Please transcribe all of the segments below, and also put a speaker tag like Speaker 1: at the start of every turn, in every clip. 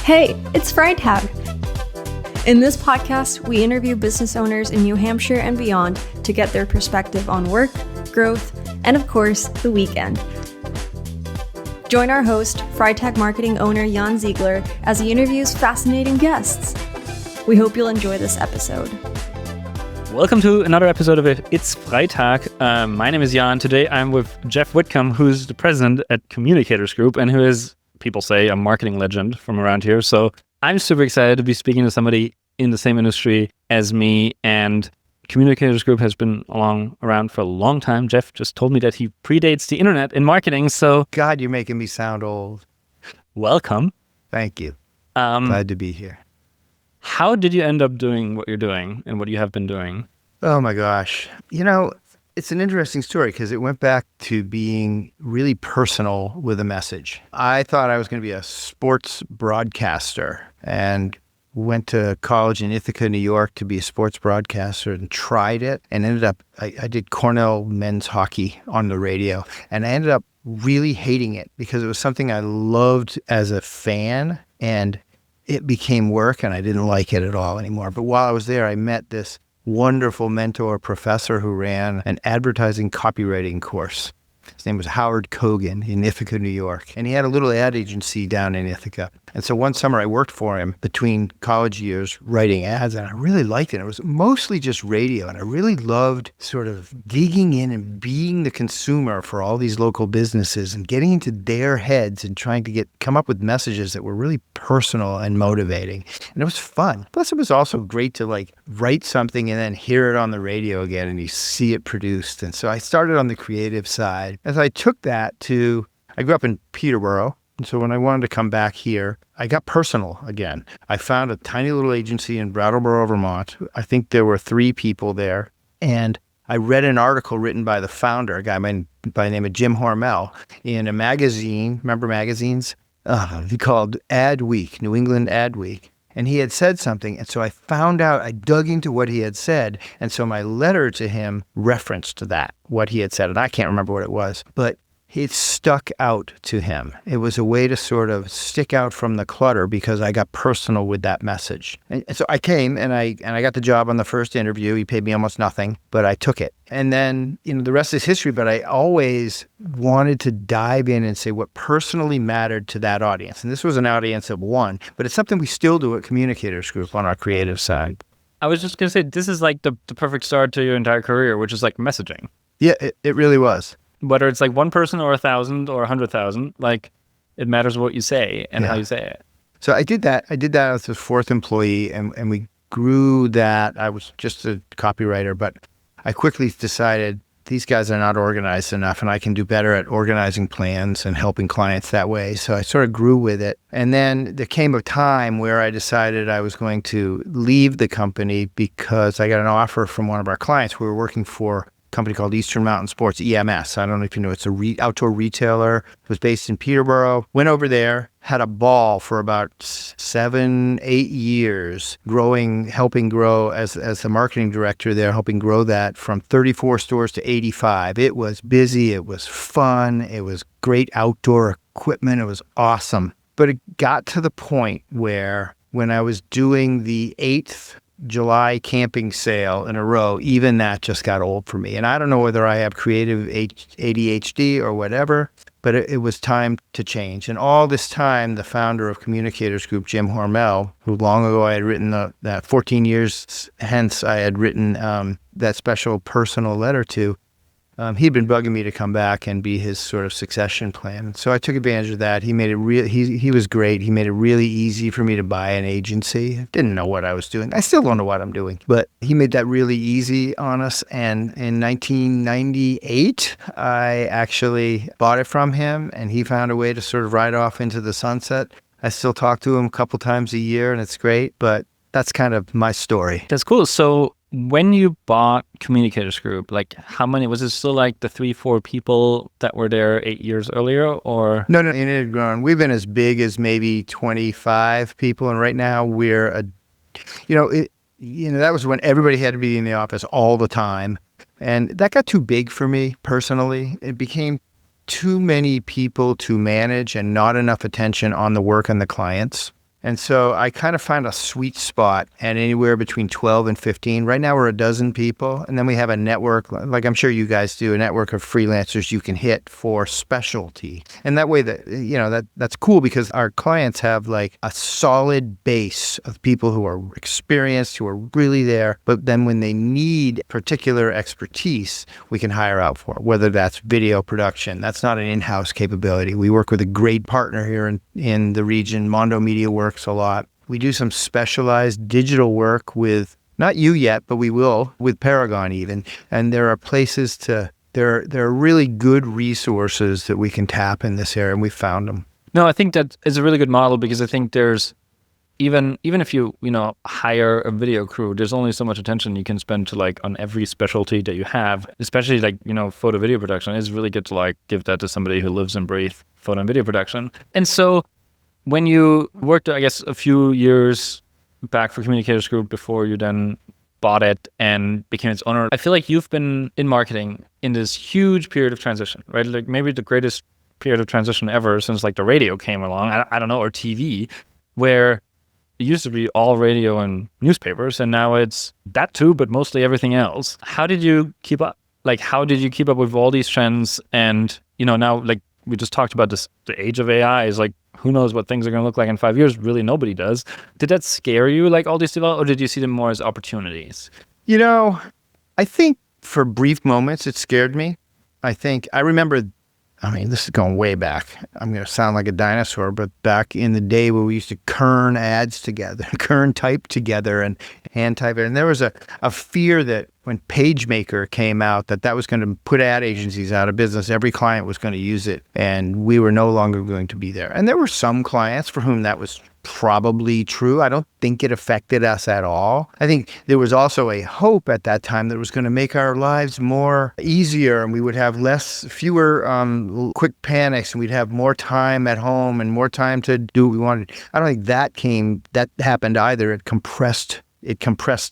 Speaker 1: Hey, it's Freitag. In this podcast, we interview business owners in New Hampshire and beyond to get their perspective on work, growth, and of course, the weekend. Join our host, Freitag marketing owner Jan Ziegler, as he interviews fascinating guests. We hope you'll enjoy this episode.
Speaker 2: Welcome to another episode of It's Freitag. My name is Jan. Today I'm with Jeff Whitcomb, who's the president at Communicators Group and who is, people say, a marketing legend from around here. So I'm super excited to be speaking to somebody in the same industry as me. And Communicators Group has been around for a long time. Jeff just told me that he predates the internet in marketing. So
Speaker 3: God, you're making me sound old.
Speaker 2: Welcome.
Speaker 3: Thank you. Glad to be here.
Speaker 2: How did you end up doing what you're doing and what you have been doing?
Speaker 3: Oh my gosh. It's an interesting story because it went back to being really personal with a message. I thought I was going to be a sports broadcaster and went to college in Ithaca, New York to be a sports broadcaster and tried it and ended up, I did Cornell men's hockey on the radio and I ended up really hating it because it was something I loved as a fan and it became work and I didn't like it at all anymore. But while I was there, I met this wonderful mentor professor who ran an advertising copywriting course. His name was Howard Kogan in Ithaca, New York. And he had a little ad agency down in Ithaca. And so one summer I worked for him between college years writing ads, and I really liked it. It was mostly just radio, and I really loved sort of digging in and being the consumer for all these local businesses and getting into their heads and trying to come up with messages that were really personal and motivating. And it was fun. Plus, it was also great to write something and then hear it on the radio again and you see it produced. And so I started on the creative side. As I took that I grew up in Peterborough. And so when I wanted to come back here, I got personal again. I found a tiny little agency in Brattleboro, Vermont. I think there were 3 people there. And I read an article written by the founder, a guy by the name of Jim Hormel, in a magazine. Remember magazines? Called Ad Week, New England Ad Week. And he had said something. And so I dug into what he had said. And so my letter to him referenced that, what he had said. And I can't remember what it was, but it stuck out to him. It was a way to sort of stick out from the clutter because I got personal with that message. And so I came and I got the job on the first interview. He paid me almost nothing, but I took it. And then, the rest is history, but I always wanted to dive in and say what personally mattered to that audience. And this was an audience of 1, but it's something we still do at Communicators Group on our creative side.
Speaker 2: I was just going to say, this is like the perfect start to your entire career, which is like messaging.
Speaker 3: Yeah, it really was.
Speaker 2: Whether it's like 1 person or 1,000 or 100,000, it matters what you say and how you say it. So
Speaker 3: I did that. As the 4th employee, and we grew that. I was just a copywriter, but I quickly decided these guys are not organized enough, and I can do better at organizing plans and helping clients that way. So I sort of grew with it. And then there came a time where I decided I was going to leave the company because I got an offer from one of our clients. We were working for company called Eastern Mountain Sports, EMS. I don't know if you know, it's a outdoor retailer. It was based in Peterborough. Went over there, had a ball for about 7-8 years, helping grow as the marketing director there, helping grow that from 34 stores to 85. It was busy. It was fun. It was great outdoor equipment. It was awesome. But it got to the point where when I was doing the 8th July camping sale in a row, even that just got old for me. And I don't know whether I have creative ADHD or whatever, but it was time to change. And all this time, the founder of Communicators Group, Jim Hormel, who long ago I had written that 14 years hence I had written that special personal letter to, he'd been bugging me to come back and be his sort of succession plan. So I took advantage of that. He made it he was great. He made it really easy for me to buy an agency. Didn't know what I was doing. I still don't know what I'm doing, but he made that really easy on us. And in 1998, I actually bought it from him and he found a way to sort of ride off into the sunset. I still talk to him a couple times a year and it's great, but that's kind of my story.
Speaker 2: That's cool. So when you bought Communicators Group, how many, was it still the 3-4 people that were there 8 years earlier or?
Speaker 3: No, it had grown. We've been as big as maybe 25 people. And right now we're that was when everybody had to be in the office all the time. And that got too big for me personally. It became too many people to manage and not enough attention on the work and the clients. And so I kind of found a sweet spot at anywhere between 12 and 15. Right now we're a dozen people. And then we have a network, like I'm sure you guys do, a network of freelancers you can hit for specialty. And that way that's cool because our clients have like a solid base of people who are experienced, who are really there. But then when they need particular expertise, we can hire out for it, whether that's video production. That's not an in-house capability. We work with a great partner here in the region. Mondo Media works a lot. We do some specialized digital work with, not you yet, but we will, with Paragon even. And there are places there are really good resources that we can tap in this area, and we found them.
Speaker 2: No, I think that is a really good model because I think there's, even if you hire a video crew, there's only so much attention you can spend to like on every specialty that you have, especially like, photo video production. It's really good to like give that to somebody who lives and breathes photo and video production. And so when you worked, I guess, a few years back for Communicators Group before you then bought it and became its owner, I feel like you've been in marketing in this huge period of transition, right? Like maybe the greatest period of transition ever since like the radio came along, I don't know, or TV, where it used to be all radio and newspapers, and now it's that too, but mostly everything else. How did you keep up? Like, how did you keep up with all these trends? And, now, like we just talked about this, the age of AI is like, who knows what things are going to look like in 5 years? Really, nobody does. Did that scare you, like all these developments, or did you see them more as opportunities?
Speaker 3: I think for brief moments, it scared me. I remember, this is going way back. I'm going to sound like a dinosaur, but back in the day where we used to kern ads together, kern type together and hand type it. And there was a fear that when PageMaker came out, that was going to put ad agencies out of business. Every client was going to use it, and we were no longer going to be there. And there were some clients for whom that was probably true. I don't think it affected us at all. I think there was also a hope at that time that it was going to make our lives more easier, and we would have fewer quick panics, and we'd have more time at home and more time to do what we wanted. I don't think that happened either. It compressed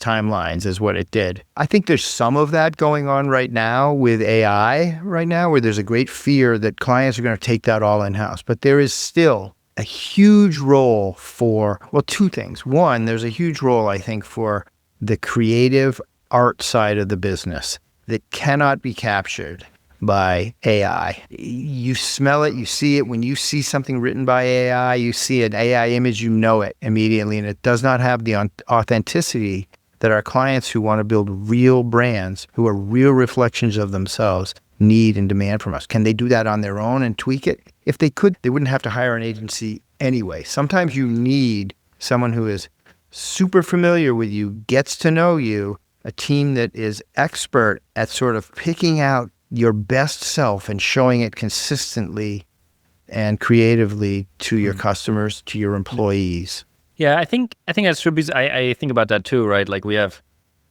Speaker 3: timelines is what it did. I think there's some of that going on right now with AI right now, where there's a great fear that clients are going to take that all in-house. But there is still a huge role for, two things. One, there's a huge role, I think, for the creative art side of the business that cannot be captured by AI. You smell it, you see it. When you see something written by AI, you see an AI image, you know it immediately, and it does not have the authenticity that our clients who want to build real brands, who are real reflections of themselves, need and demand from us. Can they do that on their own and tweak it? If they could, they wouldn't have to hire an agency anyway. Sometimes you need someone who is super familiar with you, gets to know you, a team that is expert at sort of picking out your best self and showing it consistently and creatively to your customers, to your employees.
Speaker 2: Yeah, I think that's true because I think about that too, right? Like we have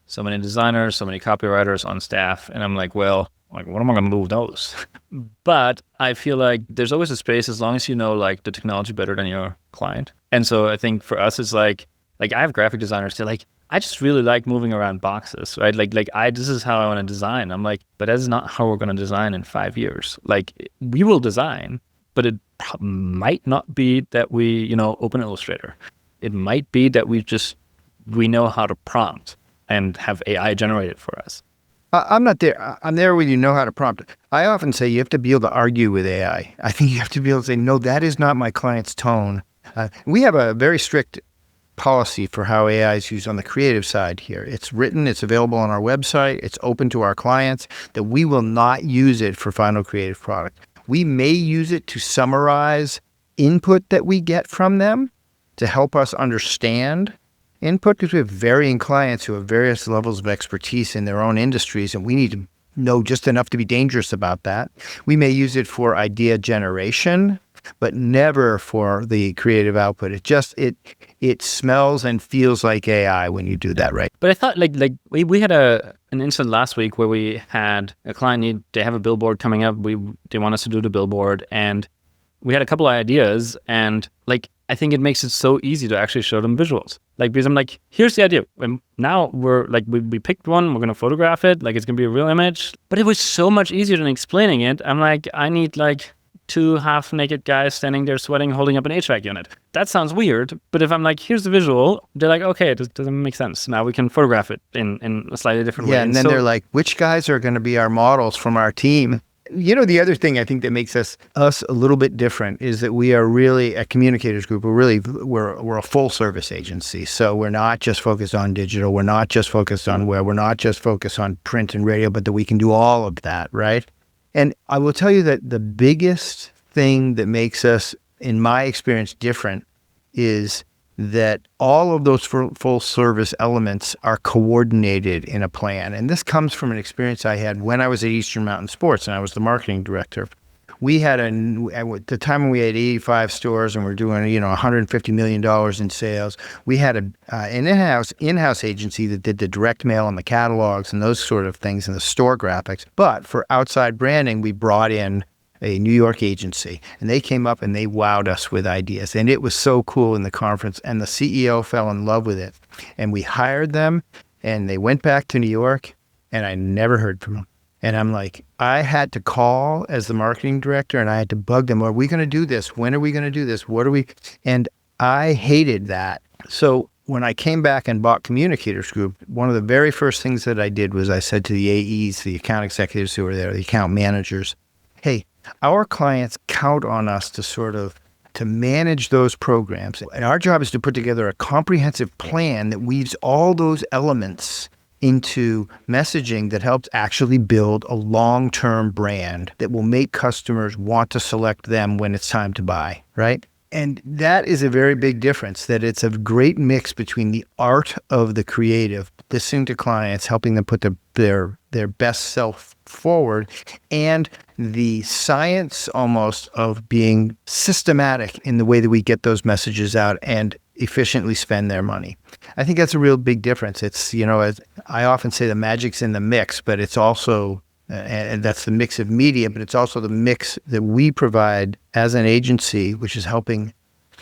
Speaker 2: so many designers, so many copywriters on staff, and I'm like, well, like what am I going to do with those? But I feel like there's always a space as long as you know like the technology better than your client. And so I think for us, it's like I have graphic designers that like, I just really like moving around boxes, right? This is how I want to design. I'm like, but that is not how we're going to design in 5 years. Like we will design, but it might not be that we, open Illustrator. It might be that we know how to prompt and have AI generate it for us.
Speaker 3: I'm not there. I'm there when you know how to prompt it. I often say you have to be able to argue with AI. I think you have to be able to say, no, that is not my client's tone. We have a very strict policy for how AI is used on the creative side here. It's written, it's available on our website, it's open to our clients, that we will not use it for final creative product. We may use it to summarize input that we get from them to help us understand input, because we have varying clients who have various levels of expertise in their own industries, and we need to know just enough to be dangerous about that. We may use it for idea generation, but never for the creative output. It smells and feels like AI when you do that, right?
Speaker 2: But I thought we had an incident last week where we had a client they have a billboard coming up. They want us to do the billboard, and we had a couple of ideas, and I think it makes it so easy to actually show them visuals. Because I'm like, here's the idea. And now we're we picked one, we're going to photograph it. It's going to be a real image. But it was so much easier than explaining it. I'm like, I need two half-naked guys standing there sweating, holding up an HVAC unit. That sounds weird, but if I'm like, here's the visual, they're like, okay, it doesn't make sense. Now we can photograph it in a slightly different way.
Speaker 3: Yeah, and then they're like, which guys are going to be our models from our team? You know, the other thing I think that makes us a little bit different is that we are really a communicators group. We're a full service agency. So we're not just focused on digital. We're not just focused on web. We're not just focused on print and radio, but that we can do all of that, right? And I will tell you that the biggest thing that makes us, in my experience, different is that all of those full service elements are coordinated in a plan. And this comes from an experience I had when I was at Eastern Mountain Sports and I was the marketing director. We had at the time when we had 85 stores and we're doing, $150 million in sales. We had an in-house agency that did the direct mail and the catalogs and those sort of things and the store graphics. But for outside branding, we brought in a New York agency, and they came up and they wowed us with ideas. And it was so cool in the conference, and the CEO fell in love with it. And we hired them, and they went back to New York, and I never heard from them. And I'm like, I had to call as the marketing director, and I had to bug them. Are we going to do this? When are we going to do this? What are we? And I hated that. So when I came back and bought Communicators Group, one of the very first things that I did was I said to the AEs, the account executives who were there, the account managers, hey, our clients count on us to manage those programs. And our job is to put together a comprehensive plan that weaves all those elements into messaging that helps actually build a long-term brand that will make customers want to select them when it's time to buy, right? And that is a very big difference, that it's a great mix between the art of the creative, listening to clients, helping them put their best self forward, and the science almost of being systematic in the way that we get those messages out and efficiently spend their money. I think that's a real big difference. It's, as I often say, the magic's in the mix, but it's also, and that's the mix of media, but it's also the mix that we provide as an agency, which is helping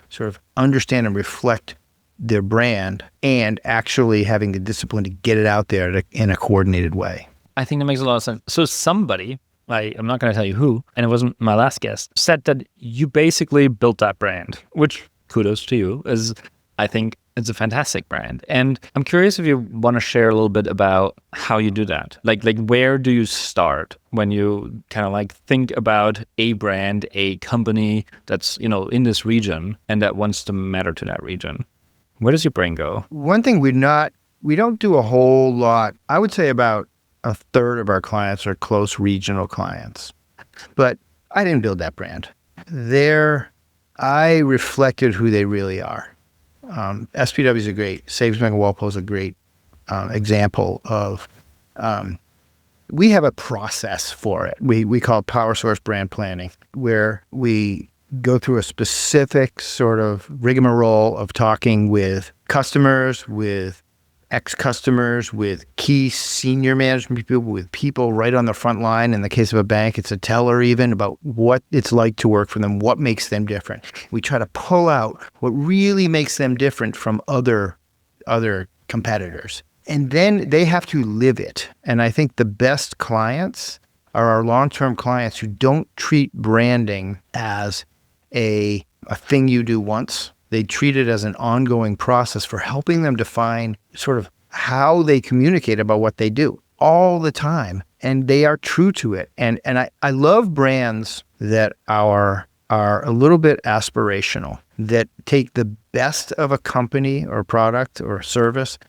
Speaker 3: sort of understand and reflect their brand and actually having the discipline to get it out there in a coordinated way.
Speaker 2: I think that makes a lot of sense. So somebody, I'm not going to tell you who, and it wasn't my last guest, said that you basically built that brand, which kudos to you, as I think it's a fantastic brand. And I'm curious if you want to share a little bit about how you do that. Like where do you start when you kind of think about a brand, a company that's, in this region and that wants to matter to that region? Where does your brain go?
Speaker 3: One thing we don't do a whole lot. I would say about a third of our clients are close regional clients, but I didn't build that brand. I reflected who they really are. SPW is a great, Savings Bank of Walpole is a great example of, we have a process for it. We call it Power Source Brand Planning, where we go through a specific sort of rigmarole of talking with customers, with ex-customers, with key senior management people, with people right on the front line. In the case of a bank, it's a teller even, about what it's like to work for them, what makes them different. We try to pull out what really makes them different from other competitors. And then they have to live it. And I think the best clients are our long-term clients who don't treat branding as a thing you do once. They treat it as an ongoing process for helping them define sort of how they communicate about what they do all the time. And they are true to it. And I love brands that are a little bit aspirational, that take the best of a company or product or service.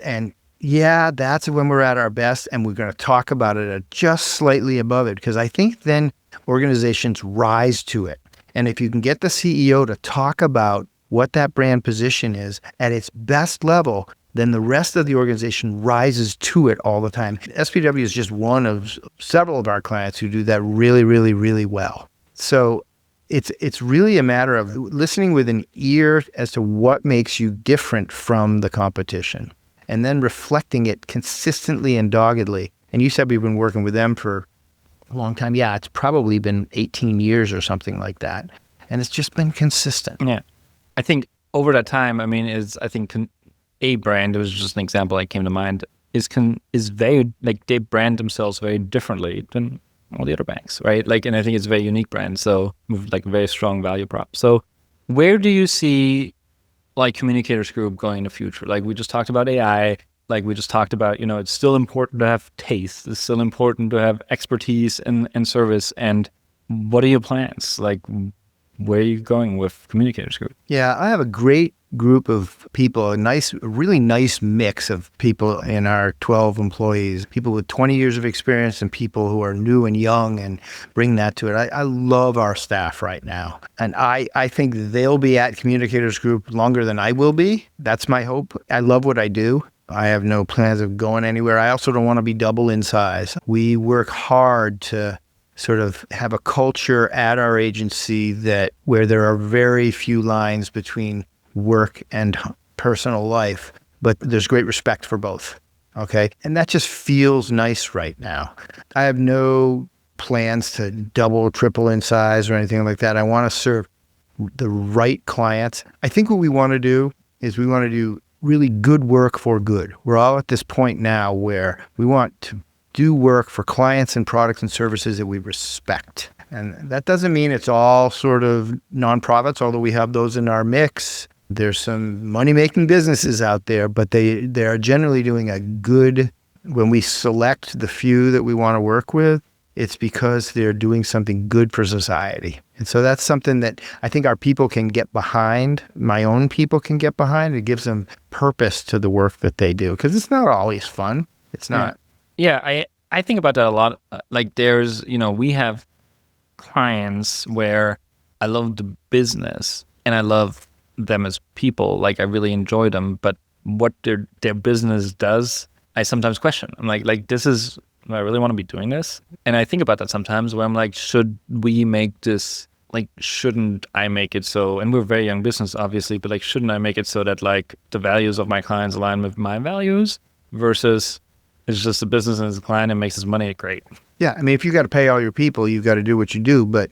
Speaker 3: And yeah, that's when we're at our best. And we're going to talk about it at just slightly above it, because I think then organizations rise to it. And if you can get the CEO to talk about what that brand position is at its best level, then the rest of the organization rises to it all the time. SPW is just one of several of our clients who do that really, really, really well. So it's really a matter of listening with an ear as to what makes you different from the competition, and then reflecting it consistently and doggedly. And you said we've been working with them for a long time. Yeah, it's probably been 18 years or something like that. And it's just been consistent.
Speaker 2: Yeah. I think over that time, a brand, it was just an example that came to mind, is very, they brand themselves very differently than all the other banks, right? Like, and I think it's a very unique brand, so with like a very strong value prop. So where do you see like Communicators Group going in the future? Like we just talked about AI, like we just talked about, it's still important to have taste. It's still important to have expertise and service. And what are your plans? Like, where are you going with Communicators Group?
Speaker 3: Yeah, I have a great group of people, a really nice mix of people in our 12 employees, people with 20 years of experience and people who are new and young and bring that to it. I love our staff right now. And I think they'll be at Communicators Group longer than I will be. That's my hope. I love what I do. I have no plans of going anywhere. I also don't want to be double in size. We work hard to sort of have a culture at our agency where there are very few lines between work and personal life, but there's great respect for both. Okay. And that just feels nice right now. I have no plans to double, triple in size or anything like that. I want to serve the right clients. I think what we want to do is we want to do really good work for good. We're all at this point now where we want to do work for clients and products and services that we respect. And that doesn't mean it's all sort of nonprofits, although we have those in our mix. There's some money-making businesses out there, but they are generally doing a good, when we select the few that we want to work with, it's because they're doing something good for society. And so that's something that I think our people can get behind, my own people can get behind. It gives them purpose to the work that they do, because it's not always fun. It's not.
Speaker 2: Yeah, I think about that a lot. Like there's, we have clients where I love the business and I love them as people. Like I really enjoy them, but what their business does, I sometimes question. I'm like, do I really want to be doing this? And I think about that sometimes where I'm like, should we make this, like, shouldn't I make it so, and we're a very young business, obviously, but like, shouldn't I make it so that like the values of my clients align with my values versus it's just a business and it's a client and makes his money great.
Speaker 3: Yeah, I mean, if you got to pay all your people, you've got to do what you do, but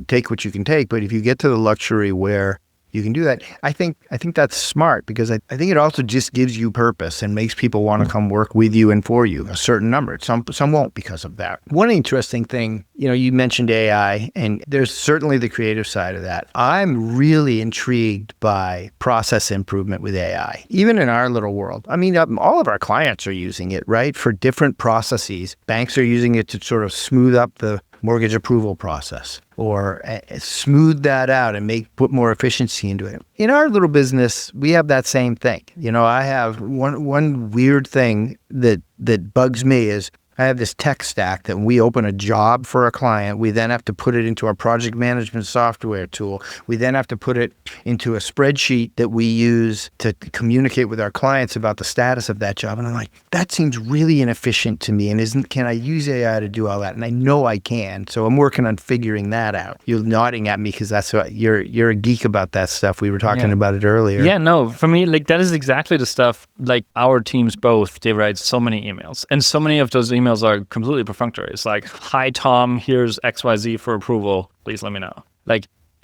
Speaker 3: take what you can take. But if you get to the luxury where you can do that, I think that's smart, because I think it also just gives you purpose and makes people want to come work with you and for you, a certain number. Some won't because of that. One interesting thing, you mentioned AI, and there's certainly the creative side of that. I'm really intrigued by process improvement with AI, even in our little world. I mean, all of our clients are using it, right, for different processes. Banks are using it to sort of smooth up the mortgage approval process, or smooth that out and put more efficiency into it. In our little business, we have that same thing. I have one weird thing that bugs me is I have this tech stack that when we open a job for a client, we then have to put it into our project management software tool. We then have to put it into a spreadsheet that we use to communicate with our clients about the status of that job. And I'm like, that seems really inefficient to me. And can I use AI to do all that? And I know I can. So I'm working on figuring that out. You're nodding at me because that's what you're a geek about that stuff. We were talking about it earlier.
Speaker 2: Yeah, no, for me, like that is exactly the stuff, like our teams both, they write so many emails, and so many of those emails are completely perfunctory. It's like, hi, Tom, here's XYZ for approval. Please let me know.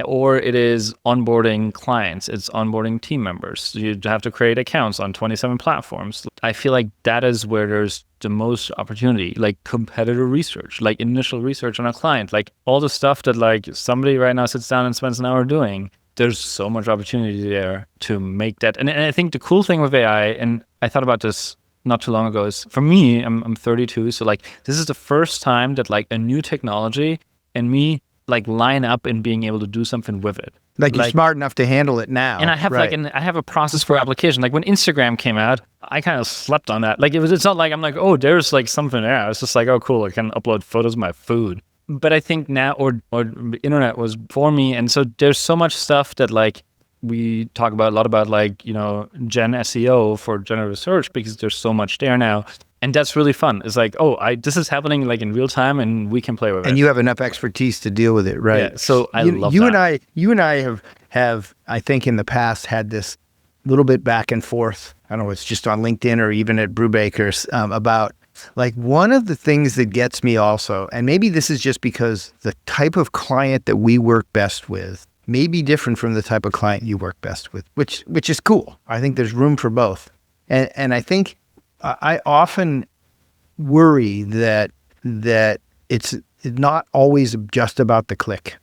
Speaker 2: Or it is onboarding clients. It's onboarding team members. You have to create accounts on 27 platforms. I feel like that is where there's the most opportunity, like competitor research, like initial research on a client, like all the stuff that like somebody right now sits down and spends an hour doing. There's so much opportunity there to make that. And I think the cool thing with AI, and I thought about this not too long ago, is for me, I'm 32, so like this is the first time that like a new technology and me like line up in being able to do something with it.
Speaker 3: Like you're smart enough to handle it now.
Speaker 2: And I have I have a process for application. Like when Instagram came out, I kind of slept on that. Like it's not like I'm like, oh, there's like something there. It's just like, oh, cool, I can upload photos of my food. But I think now, or the internet was for me, and so there's so much stuff that like we talk about a lot about, like, Gen SEO for generative search, because there's so much there now. And that's really fun. It's like, this is happening like in real time and we can play with it.
Speaker 3: And you have enough expertise to deal with it, right?
Speaker 2: Yeah, so I love that.
Speaker 3: You and I have, I think in the past, had this little bit back and forth. I don't know, it's just on LinkedIn or even at Brewbakers, about like one of the things that gets me also, and maybe this is just because the type of client that we work best with may be different from the type of client you work best with, which is cool. I think there's room for both. And I think I often worry that it's not always just about the click.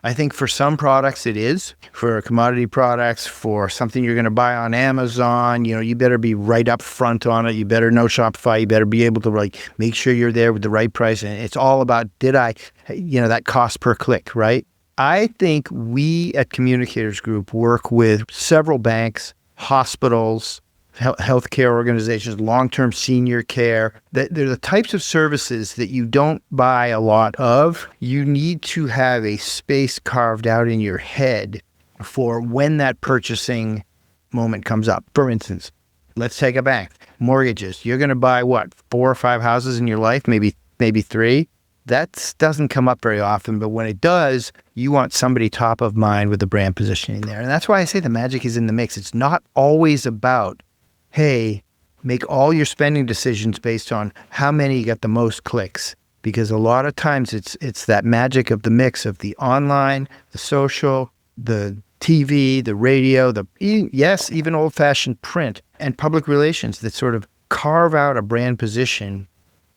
Speaker 3: I think for some products it is. For commodity products, for something you're going to buy on Amazon, you better be right up front on it. You better know Shopify. You better be able to make sure you're there with the right price. And it's all about, that cost per click, right? I think we at Communicators Group work with several banks, hospitals, healthcare organizations, long-term senior care. They're the types of services that you don't buy a lot of. You need to have a space carved out in your head for when that purchasing moment comes up. For instance, let's take a bank. Mortgages. You're going to buy 4 or 5 houses in your life, maybe 3. That doesn't come up very often, but when it does, you want somebody top of mind with the brand positioning there. And that's why I say the magic is in the mix. It's not always about, hey, make all your spending decisions based on how many get the most clicks. Because a lot of times it's that magic of the mix of the online, the social, the TV, the radio, even old-fashioned print and public relations that sort of carve out a brand position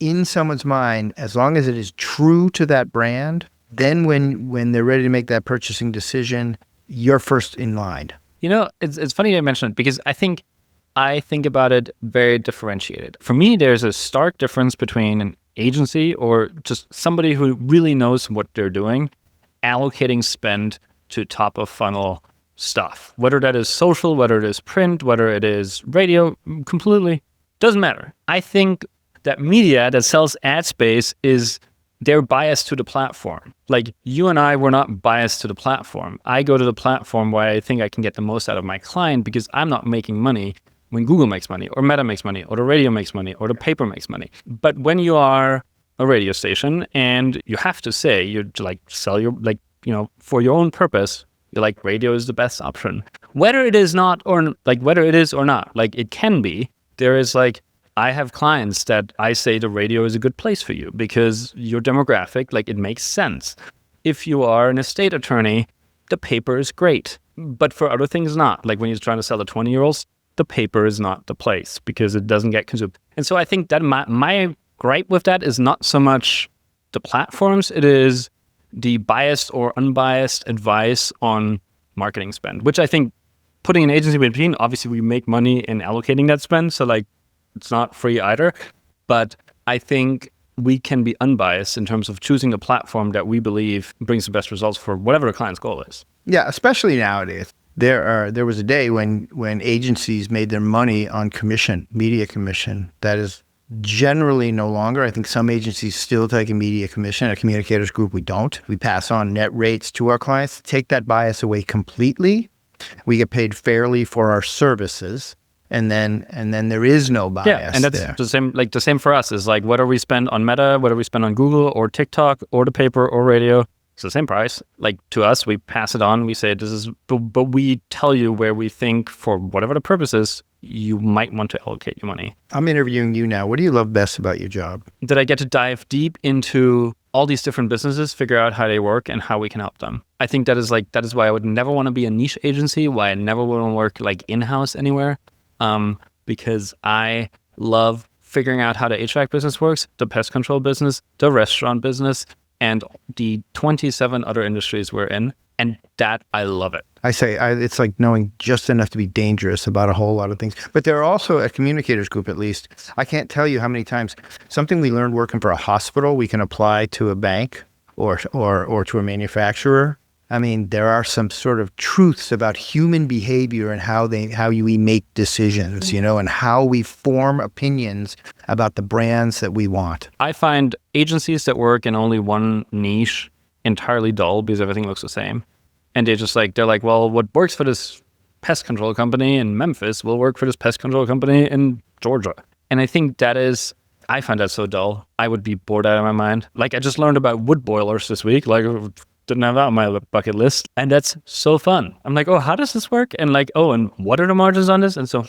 Speaker 3: in someone's mind. As long as it is true to that brand, then when they're ready to make that purchasing decision, you're first in line.
Speaker 2: It's funny you mention it because I think about it very differentiated. For me, there's a stark difference between an agency or just somebody who really knows what they're doing, allocating spend to top of funnel stuff. Whether that is social, whether it is print, whether it is radio, completely doesn't matter. I think that media that sells ad space they're biased to the platform. Like you and I were not biased to the platform. I go to the platform where I think I can get the most out of my client because I'm not making money when Google makes money or Meta makes money or the radio makes money or the paper makes money. But when you are a radio station and you have to say, you sell your, for your own purpose, you're like, radio is the best option. Whether it is not or whether it is or not, it can be, there is I have clients that I say the radio is a good place for you because your demographic, it makes sense. If you are an estate attorney, the paper is great, but for other things, not. Like when you're trying to sell to 20-year-olds, the paper is not the place because it doesn't get consumed. And so I think that my gripe with that is not so much the platforms, it is the biased or unbiased advice on marketing spend, which I think putting an agency between, obviously we make money in allocating that spend. So it's not free either, but I think we can be unbiased in terms of choosing the platform that we believe brings the best results for whatever the client's goal is.
Speaker 3: Yeah, especially nowadays. There was a day when agencies made their money on commission, media commission. That is generally no longer. I think some agencies still take a media commission. At Communicators Group, we don't. We pass on net rates to our clients. Take that bias away completely. We get paid fairly for our services. And then there is no bias.
Speaker 2: Yeah, and that's
Speaker 3: there.
Speaker 2: the same for us is whether we spend on Meta, whether we spend on Google or TikTok or the paper or radio, it's the same price. To us, we pass it on. We say this is, but we tell you where we think for whatever the purpose is, you might want to allocate your money. I'm
Speaker 3: interviewing you now. What do you love best about your job?
Speaker 2: That I get to dive deep into all these different businesses, figure out how they work and how we can help them. I think that is why I would never want to be a niche agency, why I never want to work in-house anywhere. Because I love figuring out how the HVAC business works, the pest control business, the restaurant business, and the 27 other industries we're in. And that, I love it.
Speaker 3: It's like knowing just enough to be dangerous about a whole lot of things. But there are also, at Communicators Group at least, I can't tell you how many times something we learned working for a hospital, we can apply to a bank or to a manufacturer. I mean, there are some sort of truths about human behavior and how we make decisions, and how we form opinions about the brands that we want.
Speaker 2: I find agencies that work in only one niche entirely dull because everything looks the same. And they're like, well, what works for this pest control company in Memphis will work for this pest control company in Georgia. And I think I find that so dull. I would be bored out of my mind. I just learned about wood boilers this week. Didn't have that on my bucket list. And that's so fun. I'm like, oh, how does this work? And and what are the margins on this? And so,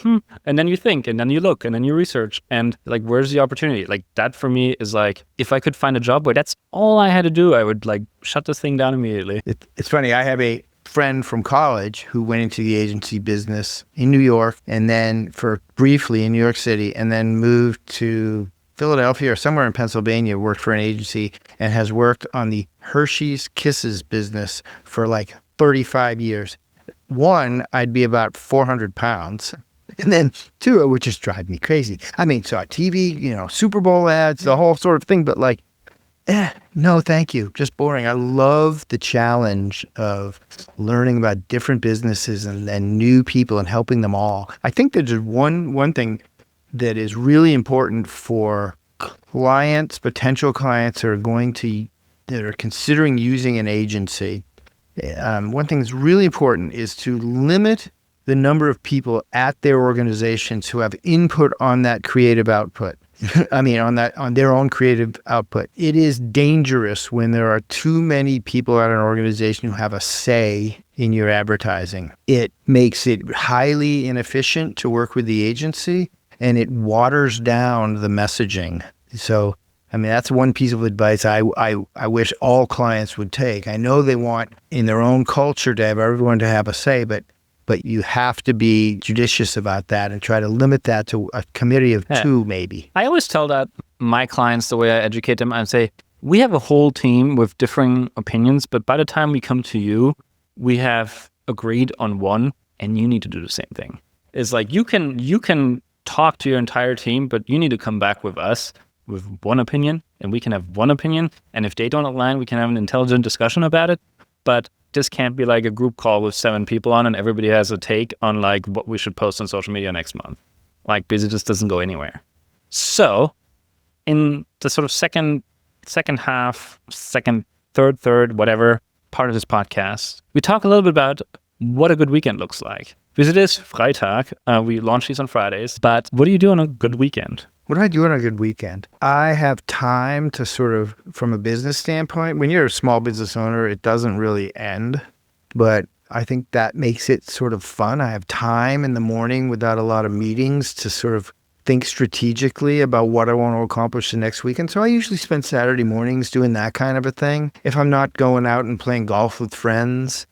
Speaker 2: and then you think, and then you look, and then you research, and where's the opportunity? That for me is if I could find a job where that's all I had to do, I would shut this thing down immediately.
Speaker 3: It's funny. I have a friend from college who went into the agency business in New York, and then briefly in New York City, and then moved to Philadelphia or somewhere in Pennsylvania worked for an agency and has worked on the Hershey's Kisses business for like 35 years. One, I'd be about 400 pounds. And then two, it would just drive me crazy. I mean, saw TV, Super Bowl ads, the whole sort of thing, but like, no, thank you. Just boring. I love the challenge of learning about different businesses and new people and helping them all. I think there's one thing that is really important for clients, potential clients that are considering using an agency. One thing that's really important is to limit the number of people at their organizations who have input on that creative output. on their own creative output. It is dangerous when there are too many people at an organization who have a say in your advertising. It makes it highly inefficient to work with the agency, and it waters down the messaging. So, that's one piece of advice I wish all clients would take. I know they want in their own culture to have everyone to have a say, but you have to be judicious about that and try to limit that to a committee of two, maybe.
Speaker 2: I always tell that my clients, the way I educate them, I say, we have a whole team with differing opinions, but by the time we come to you, we have agreed on one, and you need to do the same thing. It's like you can talk to your entire team, but you need to come back with us with one opinion, and we can have one opinion. And if they don't align, we can have an intelligent discussion about it. But this can't be like a group call with 7 people on and everybody has a take on like what we should post on social media next month. Like, because it just doesn't go anywhere. So in the sort of second half, third, whatever part of this podcast, we talk a little bit about what a good weekend looks like. Because it is Freitag. We launch these on Fridays. But what do you do on a good weekend?
Speaker 3: What do I do on a good weekend? I have time to sort of, from a business standpoint, when you're a small business owner, it doesn't really end. But I think that makes it sort of fun. I have time in the morning without a lot of meetings to sort of think strategically about what I want to accomplish the next weekend. So I usually spend Saturday mornings doing that kind of a thing. If I'm not going out and playing golf with friends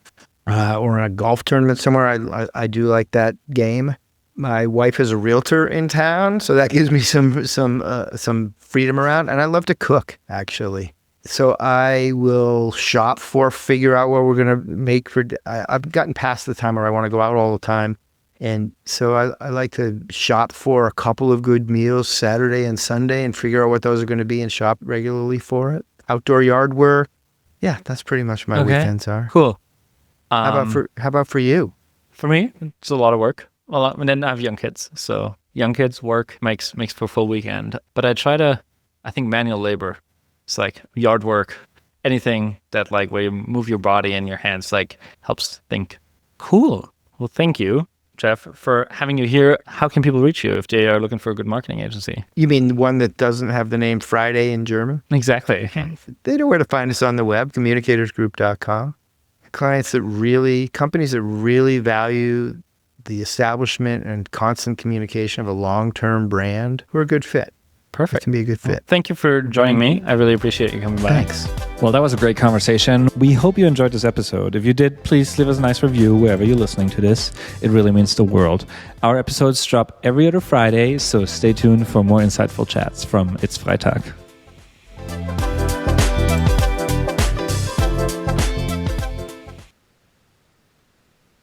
Speaker 3: or in a golf tournament somewhere, I do like that game. My wife is a realtor in town, so that gives me some freedom around, and I love to cook, actually. So I will shop figure out what we're going to make for. I've gotten past the time where I want to go out all the time, and so I like to shop for a couple of good meals Saturday and Sunday and figure out what those are going to be and shop regularly for it. Outdoor yard work, yeah, that's pretty much my weekends are.
Speaker 2: Cool.
Speaker 3: How about for you?
Speaker 2: For me, it's a lot of work. And then I have young kids, so young kids work makes for a full weekend. But I think manual labor, it's like yard work, anything that like where you move your body and your hands like helps think. Cool. Well, thank you, Jeff, for having you here. How can people reach you if they are looking for a good marketing agency?
Speaker 3: You mean one that doesn't have the name Friday in German?
Speaker 2: Exactly.
Speaker 3: They know where to find us on the web, communicatorsgroup.com. Companies that really value the establishment and constant communication of a long-term brand who are a good fit.
Speaker 2: Perfect.
Speaker 3: It can be a good fit.
Speaker 2: Well, thank you for joining me. I really appreciate you coming by.
Speaker 3: Thanks.
Speaker 2: Well, that was a great conversation. We hope you enjoyed this episode. If you did, please leave us a nice review wherever you're listening to this. It really means the world. Our episodes drop every other Friday, so stay tuned for more insightful chats from It's Freitag.